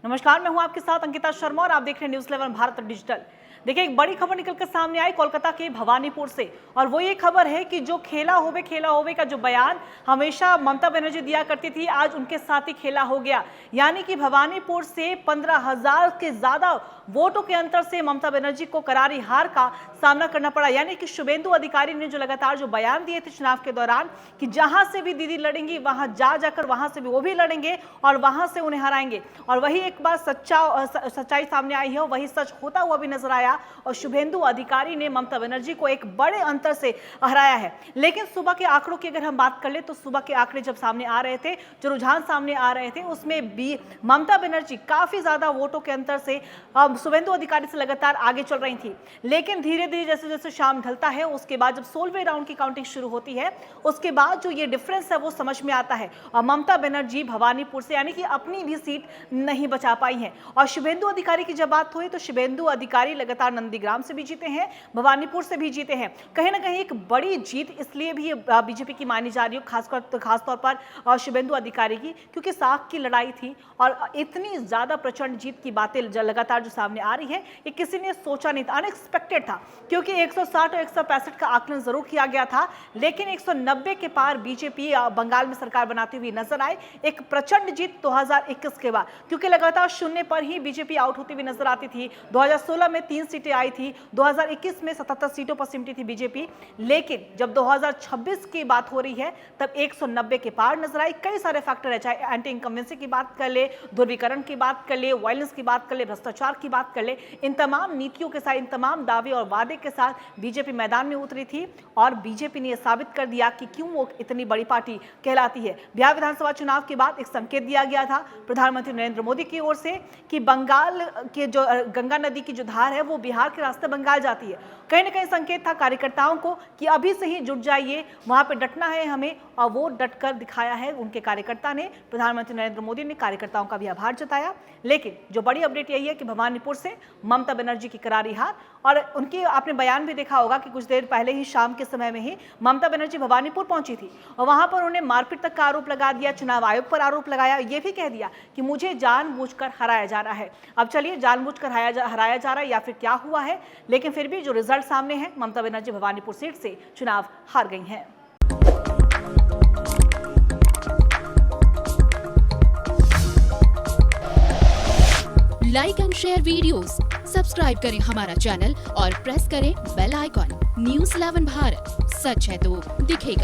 नमस्कार, मैं हूं आपके साथ अंकिता शर्मा और आप देख रहे हैं न्यूज़ 11 भारत डिजिटल। देखिए, एक बड़ी खबर निकलकर सामने आई कोलकाता के भवानीपुर से, और वो ये खबर है कि जो खेला होवे का जो बयान हमेशा ममता बनर्जी दिया करती थी, आज उनके साथ ही खेला हो गया। यानी कि भवानीपुर से 15,000 के ज्यादा वोटों के अंतर से ममता बनर्जी को करारी हार का सामना करना पड़ा। यानी कि शुभेंदु अधिकारी ने जो लगातार जो बयान दिए थे चुनाव के दौरान कि जहां से भी दीदी लड़ेंगी वहां जाकर वहां से भी वो भी लड़ेंगे और वहां से उन्हें हराएंगे, और वही एक बार सच्चाई सामने आई है, वही सच होता हुआ भी नजर आया और शुभेंदु अधिकारी ने ममता बनर्जी को एक बड़े अंतर से हराया है। लेकिन सुबह के आंकड़ों की अगर हम बात कर ले तो सुबह के आंकड़े जब सामने आ रहे थे, जो रुझान सामने आ रहे थे, उसमें भी ममता बनर्जी काफी ज्यादा वोटों के अंतर से शुभेंदु अधिकारी से लगातार आगे चल रही थी। लेकिन धीरे धीरे जैसे जैसे शाम ढलता है, उसके बाद जब 16वें राउंड की काउंटिंग शुरू होती है, उसके बाद जो ये डिफरेंस है वो समझ में आता है और ममता बनर्जी भवानीपुर से यानी कि अपनी भी सीट नहीं बचा पाई है। और शुभेंदु अधिकारी की जब बात हुई तो शुभेंदु अधिकारी लगातार नंदीग्राम से भी जीते हैं, भवानीपुर से भी जीते हैं। कहीं ना कहीं एक बड़ी जीत इसलिए भी बीजेपी की मानी जा रही है, खासतौर पर शुभेंदु अधिकारी की, क्योंकि साख की लड़ाई थी और इतनी ज्यादा प्रचंड जीत की बातें लगातार जो सामने आ रही है, ये किसी ने सोचा नहीं था, अनएक्सपेक्टेड था। क्योंकि 160 और 165 का आकलन जरूर किया गया था, लेकिन 190 के पार बीजेपी बंगाल में सरकार बनाती हुई नजर आए। एक प्रचंड जीत 2021 के बाद, क्योंकि लगातार शून्य पर ही बीजेपी आउट होती हुई नजर आती थी। 2016 में 3 सीटें आई थी, 2021 में 77 सीटों पर सिमटी थी बीजेपी। लेकिन जब 2026 की बात हो रही है तब 190 के पार नजर आई। कई सारे फैक्टर है, चाहे एंटी इनकम्बेंसी की बात कर ले, ध्रुवीकरण की बात कर ले, वायलेंस की बात कर ले, भ्रष्टाचार की बात कर ले, इन तमाम नीतियों के साथ, इन तमाम दावे और वादे के साथ बीजेपी मैदान में उतरी थी और बीजेपी ने यह साबित कर दिया कि क्यों वो इतनी बड़ी पार्टी कहलाती है। बिहार विधानसभा चुनाव के बाद एक संकेत दिया गया था प्रधानमंत्री नरेंद्र मोदी की ओर से कि बंगाल के जो गंगा नदी की जो धार है वो बिहार के रास्ते बंगाल जाती है। कहीं ना कहीं संकेत था कार्यकर्ताओं को कि अभी से ही जुट जाइए, वहां पे डटना है हमें, और वो डटकर दिखाया है उनके कार्यकर्ता ने। प्रधानमंत्री नरेंद्र मोदी ने कार्यकर्ताओं का भी आभार जताया। लेकिन जो बड़ी अपडेट यही है कि भवानीपुर से ममता बनर्जी की करारी हार, और उनकी आपने बयान भी देखा होगा कि कुछ देर पहले ही शाम के समय में ही ममता बनर्जी भवानीपुर पहुंची थी और वहां पर उन्होंने मारपीट तक का आरोप लगा दिया, चुनाव आयोग पर आरोप लगाया, यह भी कह दिया कि मुझे जानबूझकर हराया जा रहा है। अब चलिए, जानबूझकर हराया जा रहा है या फिर क्या हुआ है, लेकिन फिर भी जो रिजल्ट सामने है, ममता बनर्जी भवानीपुर सीट से चुनाव हार गई हैं। Like and share videos, subscribe करें हमारा चैनल और प्रेस करें बेल आइकॉन। न्यूज़ 11 भारत, सच है तो दिखेगा।